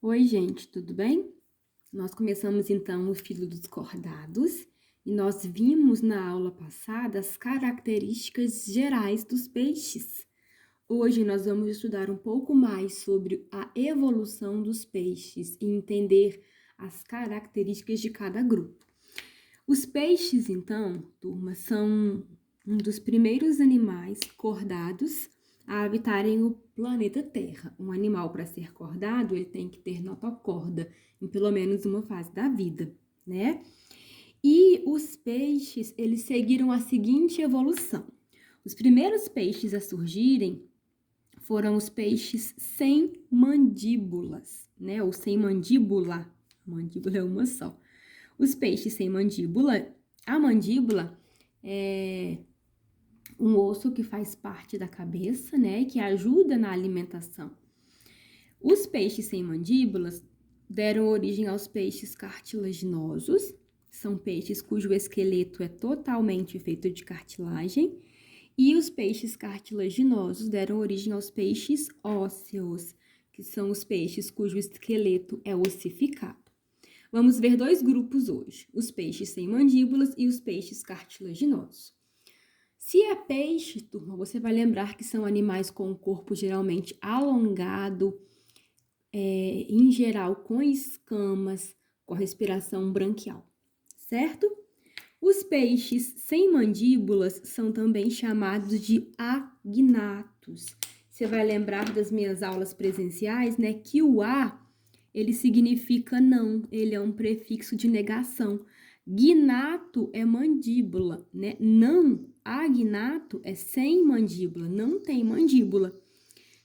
Oi, gente, tudo bem? Nós começamos então o filo dos cordados e nós vimos na aula passada as características gerais dos peixes. Hoje nós vamos estudar um pouco mais sobre a evolução dos peixes e entender as características de cada grupo. Os peixes, então, turma, são um dos primeiros animais cordados a habitarem o planeta Terra. Um animal, para ser cordado, ele tem que ter notocorda em pelo menos uma fase da vida, né? E os peixes, eles seguiram a seguinte evolução. Os primeiros peixes a surgirem foram os peixes sem mandíbulas, né? Ou sem mandíbula. A mandíbula é uma só. Os peixes sem mandíbula, a mandíbula é um osso que faz parte da cabeça, né, que ajuda na alimentação. Os peixes sem mandíbulas deram origem aos peixes cartilaginosos, são peixes cujo esqueleto é totalmente feito de cartilagem, e os peixes cartilaginosos deram origem aos peixes ósseos, que são os peixes cujo esqueleto é ossificado. Vamos ver dois grupos hoje, os peixes sem mandíbulas e os peixes cartilaginosos. Se é peixe, turma, você vai lembrar que são animais com o corpo geralmente alongado, em geral com escamas, com respiração branquial, certo? Os peixes sem mandíbulas são também chamados de agnatos. Você vai lembrar das minhas aulas presenciais, né, que o a ele significa não, ele é um prefixo de negação. Gnato é mandíbula, né? Não, agnato é sem mandíbula, não tem mandíbula.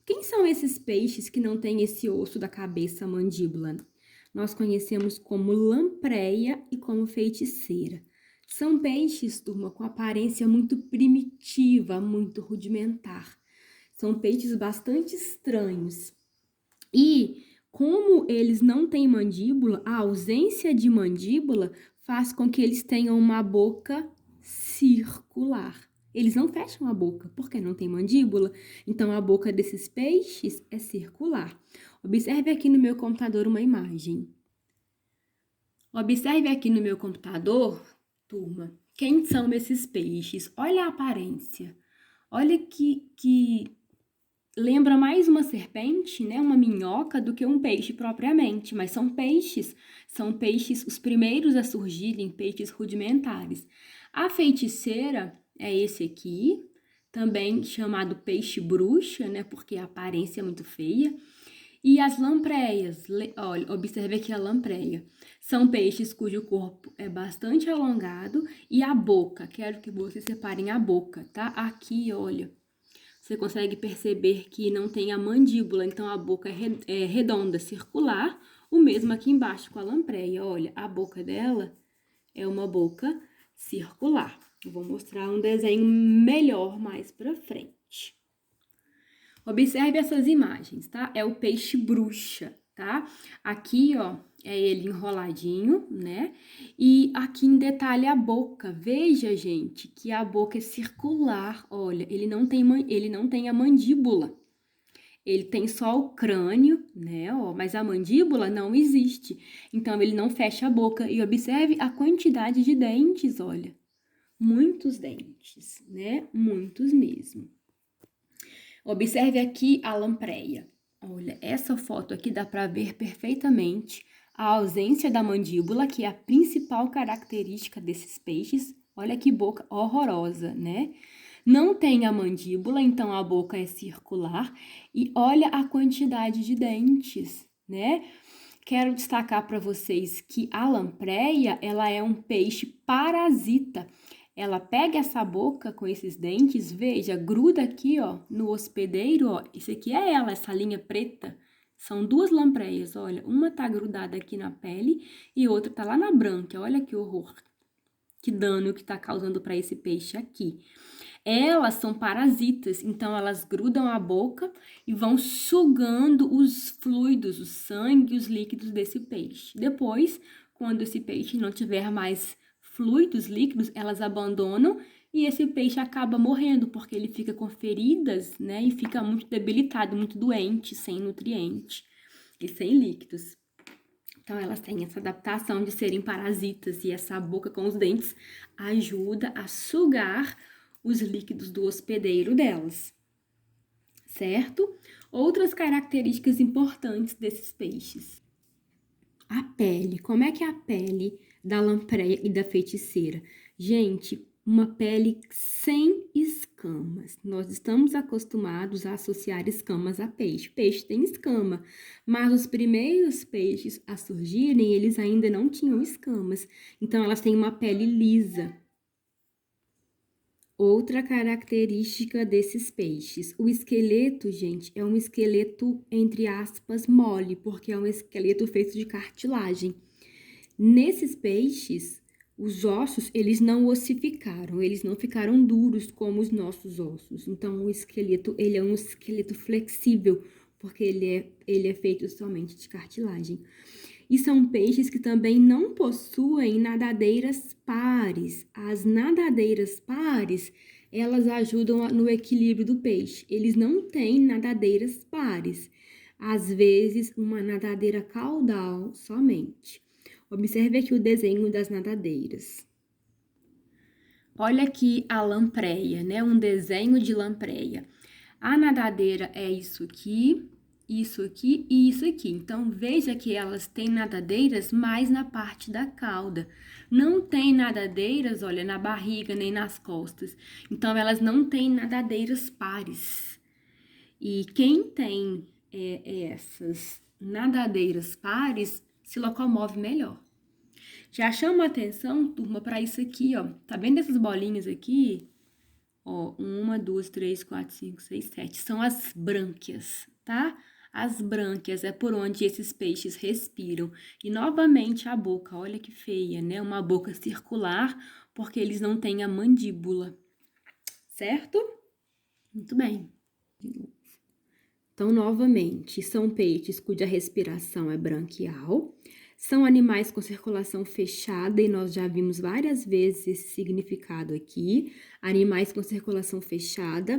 Quem são esses peixes que não têm esse osso da cabeça, mandíbula? Nós conhecemos como lampreia e como feiticeira. São peixes, turma, com aparência muito primitiva, muito rudimentar. São peixes bastante estranhos. E como eles não têm mandíbula, a ausência de mandíbula faz com que eles tenham uma boca circular. Eles não fecham a boca, porque não tem mandíbula. Então, a boca desses peixes é circular. Observe aqui no meu computador uma imagem. Observe aqui no meu computador, turma, quem são esses peixes. Olha a aparência. Olha que lembra mais uma serpente, né, uma minhoca, do que um peixe propriamente, mas são peixes os primeiros a surgirem, peixes rudimentares. A feiticeira é esse aqui, também chamado peixe bruxa, né, porque a aparência é muito feia. E as lampreias, olha, observe aqui a lampreia. São peixes cujo corpo é bastante alongado e a boca, quero que vocês separem a boca, tá? Aqui, olha, você consegue perceber que não tem a mandíbula, então a boca é redonda, circular. O mesmo aqui embaixo com a lampreia, olha, a boca dela é uma boca circular. Eu vou mostrar um desenho melhor mais pra frente. Observe essas imagens, tá? É o peixe bruxa, tá? Aqui, ó, é ele enroladinho, né? E aqui em detalhe a boca. Veja, gente, que a boca é circular. Olha, ele não tem a mandíbula. Ele tem só o crânio, né? Ó, mas a mandíbula não existe. Então, ele não fecha a boca. E observe a quantidade de dentes, olha. Muitos dentes, né? Muitos mesmo. Observe aqui a lampreia. Olha, essa foto aqui dá para ver perfeitamente a ausência da mandíbula, que é a principal característica desses peixes. Olha que boca horrorosa, né? Não tem a mandíbula, então a boca é circular. E olha a quantidade de dentes, né? Quero destacar para vocês que a lampreia, ela é um peixe parasita. Ela pega essa boca com esses dentes, veja, gruda aqui, ó, no hospedeiro, ó. Isso aqui é ela, essa linha preta. São duas lampreias, olha. Uma tá grudada aqui na pele e outra tá lá na brânquia. Olha que horror. Que dano que tá causando para esse peixe aqui. Elas são parasitas, então elas grudam a boca e vão sugando os fluidos, o sangue, os líquidos desse peixe. Depois, quando esse peixe não tiver mais fluidos, líquidos, elas abandonam e esse peixe acaba morrendo, porque ele fica com feridas, né, e fica muito debilitado, muito doente, sem nutriente. e sem líquidos. Então, elas têm essa adaptação de serem parasitas e essa boca com os dentes ajuda a sugar os líquidos do hospedeiro delas, certo? Outras características importantes desses peixes. A pele. Como é que é a pele da lampreia e da feiticeira? Gente, uma pele sem escamas. Nós estamos acostumados a associar escamas a peixe. Peixe tem escama, mas os primeiros peixes a surgirem, eles ainda não tinham escamas. Então, elas têm uma pele lisa. Outra característica desses peixes, o esqueleto, gente, é um esqueleto, entre aspas, mole, porque é um esqueleto feito de cartilagem. Nesses peixes, os ossos, eles não ossificaram, eles não ficaram duros como os nossos ossos. Então, o esqueleto, ele é um esqueleto flexível, porque ele é feito somente de cartilagem. E são peixes que também não possuem nadadeiras pares. As nadadeiras pares, elas ajudam no equilíbrio do peixe. Eles não têm nadadeiras pares. Às vezes, uma nadadeira caudal somente. Observe aqui o desenho das nadadeiras. Olha aqui a lampreia, né? Um desenho de lampreia. A nadadeira é isso aqui e isso aqui. Então, veja que elas têm nadadeiras mais na parte da cauda. Não tem nadadeiras, olha, na barriga nem nas costas. Então, elas não têm nadadeiras pares. E quem tem essas nadadeiras pares se locomove melhor. Já chama atenção, turma, para isso aqui, ó. Tá vendo essas bolinhas aqui? Ó, 1, 2, 3, 4, 5, 6, 7. São as brânquias, tá? As brânquias é por onde esses peixes respiram. E, novamente, a boca. Olha que feia, né? Uma boca circular, porque eles não têm a mandíbula. Certo? Muito bem. Então, novamente, são peixes cuja respiração é branquial. São animais com circulação fechada, e nós já vimos várias vezes esse significado aqui. Animais com circulação fechada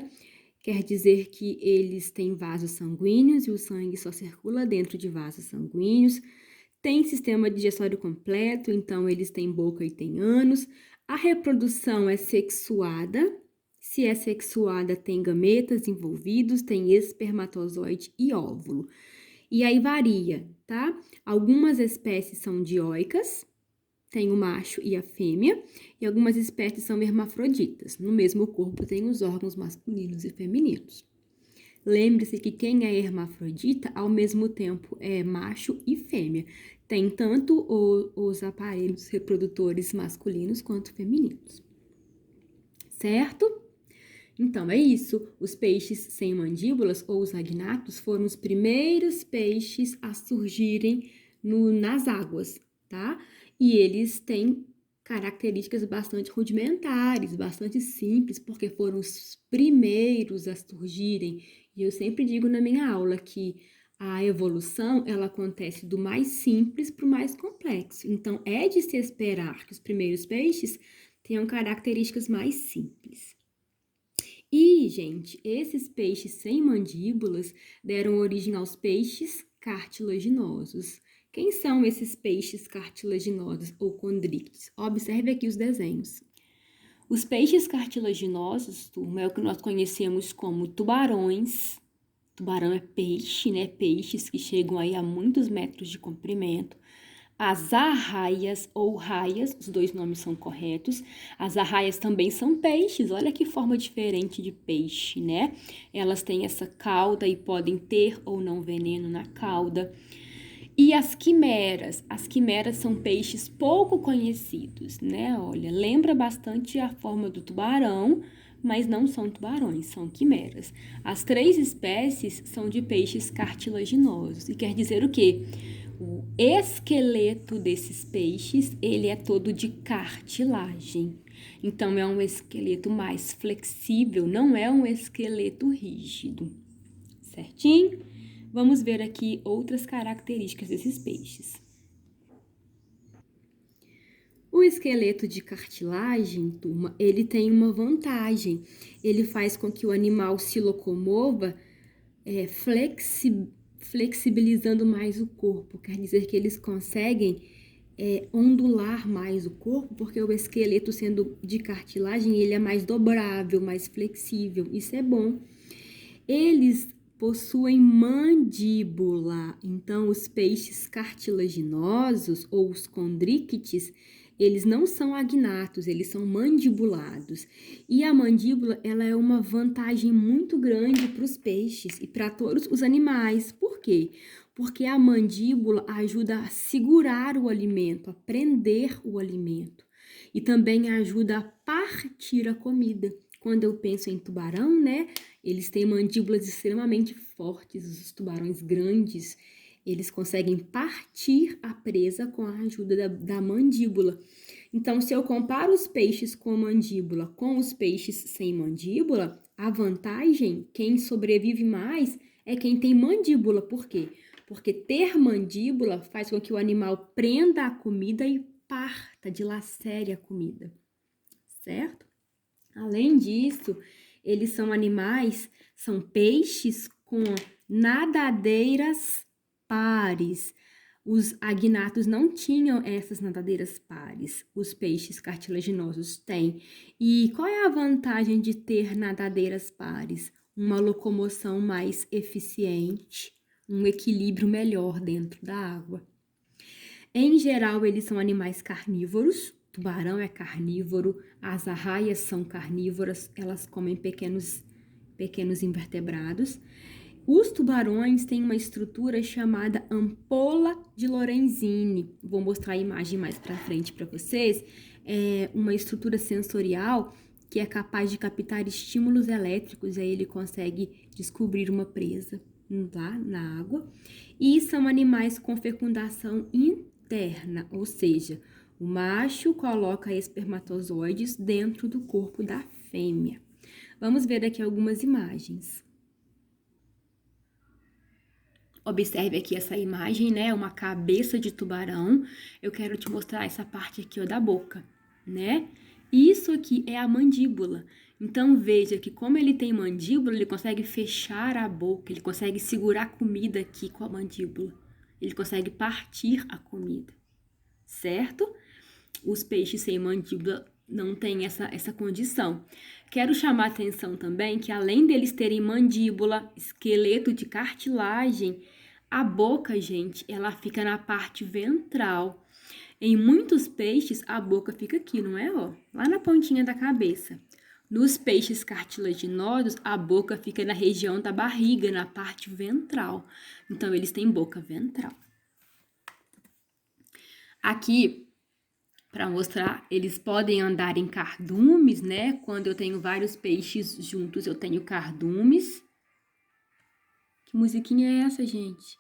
quer dizer que eles têm vasos sanguíneos e o sangue só circula dentro de vasos sanguíneos. Tem sistema digestório completo, então eles têm boca e têm ânus. A reprodução é sexuada. Se é sexuada, tem gametas envolvidos, tem espermatozoide e óvulo. E aí varia, tá? Algumas espécies são dioicas, tem o macho e a fêmea, e algumas espécies são hermafroditas. No mesmo corpo tem os órgãos masculinos e femininos. Lembre-se que quem é hermafrodita, ao mesmo tempo é macho e fêmea. Tem tanto os aparelhos reprodutores masculinos quanto femininos. Certo? Então, é isso. Os peixes sem mandíbulas, ou os agnatos, foram os primeiros peixes a surgirem nas águas, tá? E eles têm características bastante rudimentares, bastante simples, porque foram os primeiros a surgirem. E eu sempre digo na minha aula que a evolução, ela acontece do mais simples para o mais complexo. Então, é de se esperar que os primeiros peixes tenham características mais simples. E, gente, esses peixes sem mandíbulas deram origem aos peixes cartilaginosos. Quem são esses peixes cartilaginosos ou condríctios? Observe aqui os desenhos. Os peixes cartilaginosos, turma, é o que nós conhecemos como tubarões. Tubarão é peixe, né? Peixes que chegam aí a muitos metros de comprimento. As arraias ou raias, os dois nomes são corretos. As arraias também são peixes, olha que forma diferente de peixe, né? Elas têm essa cauda e podem ter ou não veneno na cauda. E as quimeras são peixes pouco conhecidos, né? Olha, lembra bastante a forma do tubarão, mas não são tubarões, são quimeras. As 3 espécies são de peixes cartilaginosos, e quer dizer o quê? O esqueleto desses peixes, ele é todo de cartilagem. Então, é um esqueleto mais flexível, não é um esqueleto rígido. Certinho? Vamos ver aqui outras características desses peixes. O esqueleto de cartilagem, turma, ele tem uma vantagem. Ele faz com que o animal se locomova flexibilizando mais o corpo, quer dizer que eles conseguem ondular mais o corpo, porque o esqueleto, sendo de cartilagem, ele é mais dobrável, mais flexível, isso é bom. Eles possuem mandíbula, então os peixes cartilaginosos ou os condríctes, eles não são agnatos, eles são mandibulados. E a mandíbula, ela é uma vantagem muito grande para os peixes e para todos os animais. Por quê? Porque a mandíbula ajuda a segurar o alimento, a prender o alimento. E também ajuda a partir a comida. Quando eu penso em tubarão, né? Eles têm mandíbulas extremamente fortes, os tubarões grandes, eles conseguem partir a presa com a ajuda da mandíbula. Então, se eu comparo os peixes com mandíbula com os peixes sem mandíbula, a vantagem, quem sobrevive mais, é quem tem mandíbula. Por quê? Porque ter mandíbula faz com que o animal prenda a comida e parta, dilacere a comida, certo? Além disso, eles são animais, são peixes com nadadeiras pares. Os agnatos não tinham essas nadadeiras pares, os peixes cartilaginosos têm. E qual é a vantagem de ter nadadeiras pares? Uma locomoção mais eficiente, um equilíbrio melhor dentro da água. Em geral, eles são animais carnívoros. Tubarão é carnívoro, as arraias são carnívoras, elas comem pequenos invertebrados. Os tubarões têm uma estrutura chamada ampola de Lorenzini. Vou mostrar a imagem mais para frente para vocês. É uma estrutura sensorial que é capaz de captar estímulos elétricos, aí ele consegue descobrir uma presa lá na água. E são animais com fecundação interna, ou seja, o macho coloca espermatozoides dentro do corpo da fêmea. Vamos ver aqui algumas imagens. Observe aqui essa imagem, né? Uma cabeça de tubarão. Eu quero te mostrar essa parte aqui, ó, da boca, né? Isso aqui é a mandíbula. Então, veja que como ele tem mandíbula, ele consegue fechar a boca, ele consegue segurar a comida aqui com a mandíbula. Ele consegue partir a comida, certo? Os peixes sem mandíbula não têm essa condição. Quero chamar a atenção também que além deles terem mandíbula, esqueleto de cartilagem, a boca, gente, ela fica na parte ventral. Em muitos peixes, a boca fica aqui, não é? Ó, lá na pontinha da cabeça. Nos peixes cartilaginosos, a boca fica na região da barriga, na parte ventral. Então, eles têm boca ventral. Aqui, para mostrar, eles podem andar em cardumes, né? Quando eu tenho vários peixes juntos, eu tenho cardumes. Que musiquinha é essa, gente?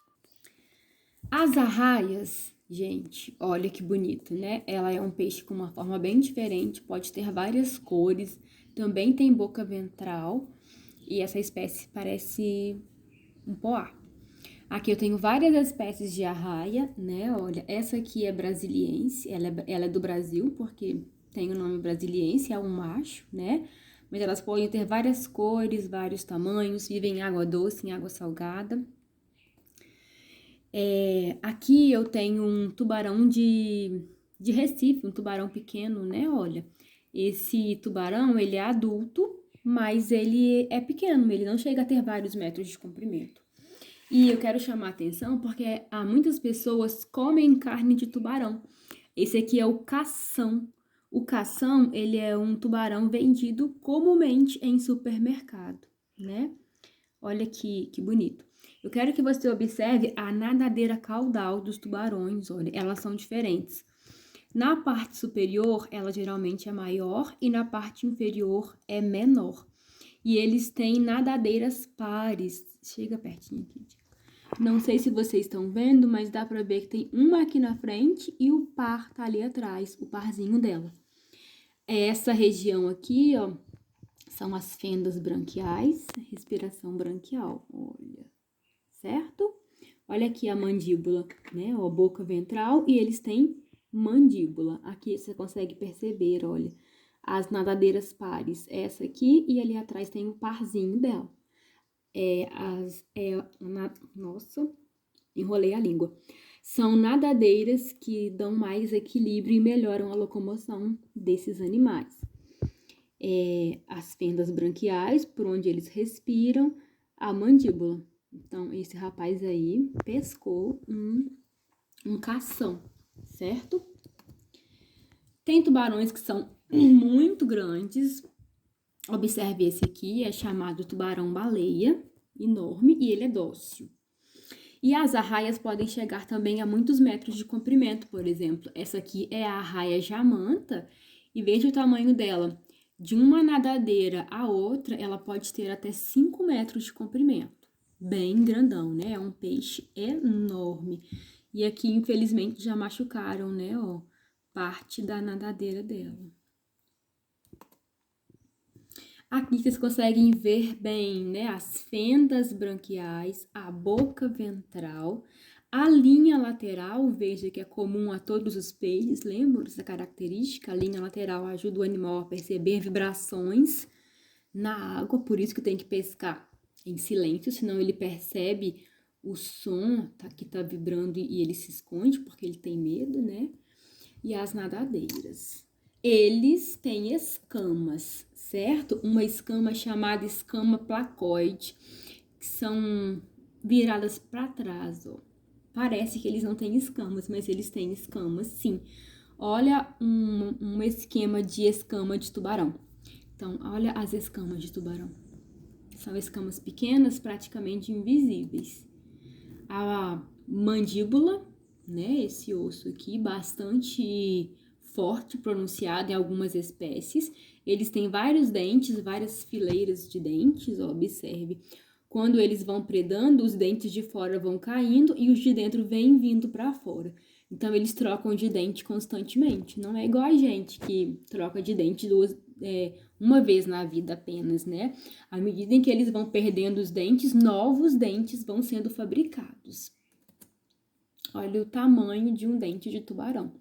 As arraias, gente, olha que bonito, né? Ela é um peixe com uma forma bem diferente, pode ter várias cores, também tem boca ventral e essa espécie parece um poá. Aqui eu tenho várias espécies de arraia, né? Olha, essa aqui é brasiliense, ela é do Brasil, porque tem o nome brasiliense, é um macho, né? Mas elas podem ter várias cores, vários tamanhos, vivem em água doce, em água salgada. Aqui eu tenho um tubarão de Recife, um tubarão pequeno, né? Olha, esse tubarão, ele é adulto, mas ele é pequeno, ele não chega a ter vários metros de comprimento. E eu quero chamar a atenção porque há muitas pessoas comem carne de tubarão. Esse aqui é o cação. O cação, ele é um tubarão vendido comumente em supermercado, né? Olha que bonito. Eu quero que você observe a nadadeira caudal dos tubarões, olha, elas são diferentes. Na parte superior, ela geralmente é maior e na parte inferior é menor. E eles têm nadadeiras pares. Chega pertinho aqui. Não sei se vocês estão vendo, mas dá pra ver que tem uma aqui na frente e o par tá ali atrás, o parzinho dela. Essa região aqui, ó, são as fendas branquiais, respiração branquial, olha, certo? Olha aqui a mandíbula, né, ó, boca ventral e eles têm mandíbula. Aqui você consegue perceber, olha, as nadadeiras pares, essa aqui e ali atrás tem o parzinho dela. Nossa, enrolei a língua. São nadadeiras que dão mais equilíbrio e melhoram a locomoção desses animais. As fendas branquiais, por onde eles respiram, a mandíbula. Então, esse rapaz aí pescou um cação, certo? Tem tubarões que são muito grandes. Observe esse aqui, é chamado tubarão-baleia, enorme, e ele é dócil. E as arraias podem chegar também a muitos metros de comprimento, por exemplo. Essa aqui é a arraia jamanta, e veja o tamanho dela. De uma nadadeira a outra, ela pode ter até 5 metros de comprimento. Bem grandão, né? É um peixe enorme. E aqui, infelizmente, já machucaram, né, ó, parte da nadadeira dela. Aqui vocês conseguem ver bem, né, as fendas branquiais, a boca ventral, a linha lateral, veja que é comum a todos os peixes, lembram dessa característica? A linha lateral ajuda o animal a perceber vibrações na água, por isso que tem que pescar em silêncio, senão ele percebe o som que tá vibrando e ele se esconde porque ele tem medo, né? E as nadadeiras. Eles têm escamas, certo? Uma escama chamada escama placoide, que são viradas para trás, ó. Parece que eles não têm escamas, mas eles têm escamas, sim. Olha um esquema de escama de tubarão. Então, olha as escamas de tubarão. São escamas pequenas, praticamente invisíveis. A mandíbula, né, esse osso aqui, bastante forte, pronunciado em algumas espécies. Eles têm vários dentes, várias fileiras de dentes, ó, observe. Quando eles vão predando, os dentes de fora vão caindo e os de dentro vêm vindo para fora. Então, eles trocam de dente constantemente. Não é igual a gente que troca de dente uma vez na vida apenas, né? À medida em que eles vão perdendo os dentes, novos dentes vão sendo fabricados. Olha o tamanho de um dente de tubarão.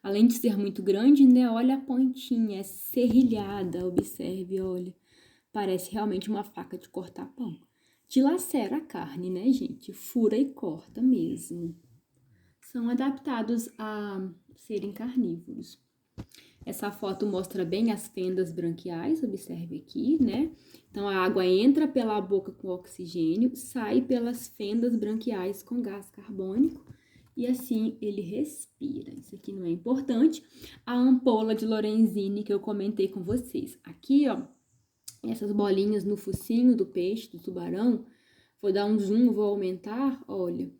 Além de ser muito grande, né? Olha a pontinha, é serrilhada, observe, olha. Parece realmente uma faca de cortar pão. Dilacera a carne, né, gente? Fura e corta mesmo. São adaptados a serem carnívoros. Essa foto mostra bem as fendas branquiais, observe aqui, né? Então, a água entra pela boca com oxigênio, sai pelas fendas branquiais com gás carbônico e assim ele respira. Isso aqui não é importante. A ampola de Lorenzini que eu comentei com vocês. Aqui, ó, essas bolinhas no focinho do peixe, do tubarão, vou dar um zoom, vou aumentar, olha.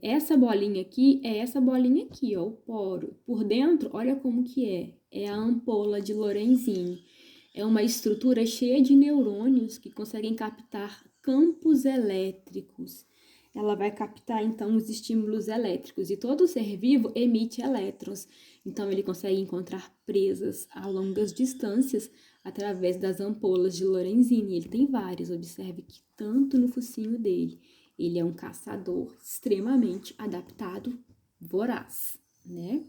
Essa bolinha aqui é essa bolinha aqui, ó, o poro. Por dentro, olha como que é. É a ampola de Lorenzini. É uma estrutura cheia de neurônios que conseguem captar campos elétricos. Ela vai captar, então, os estímulos elétricos. E todo ser vivo emite elétrons. Então, ele consegue encontrar presas a longas distâncias através das ampolas de Lorenzini. Ele tem várias, observe que tanto no focinho dele. Ele é um caçador extremamente adaptado, voraz, né?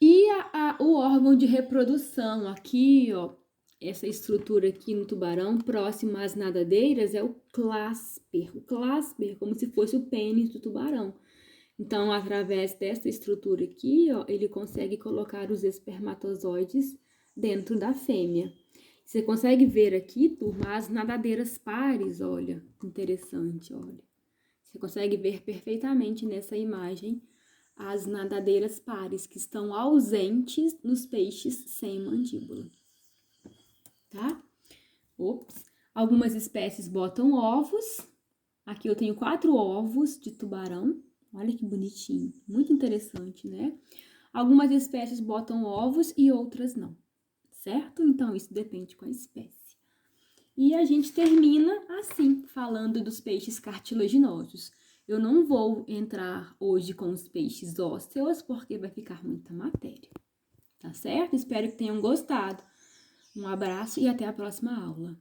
E o órgão de reprodução aqui, ó, essa estrutura aqui no tubarão, próximo às nadadeiras, é o clasper. O clasper, como se fosse o pênis do tubarão. Então, através dessa estrutura aqui, ó, ele consegue colocar os espermatozoides dentro da fêmea. Você consegue ver aqui, turma, as nadadeiras pares, olha, interessante, olha. Você consegue ver perfeitamente nessa imagem as nadadeiras pares, que estão ausentes nos peixes sem mandíbula, tá? Ops. Algumas espécies botam ovos. Aqui eu tenho 4 ovos de tubarão. Olha que bonitinho, muito interessante, né? Algumas espécies botam ovos e outras não, certo? Então, isso depende com a espécie. E a gente termina assim, falando dos peixes cartilaginosos. Eu não vou entrar hoje com os peixes ósseos, porque vai ficar muita matéria, tá certo? Espero que tenham gostado. Um abraço e até a próxima aula.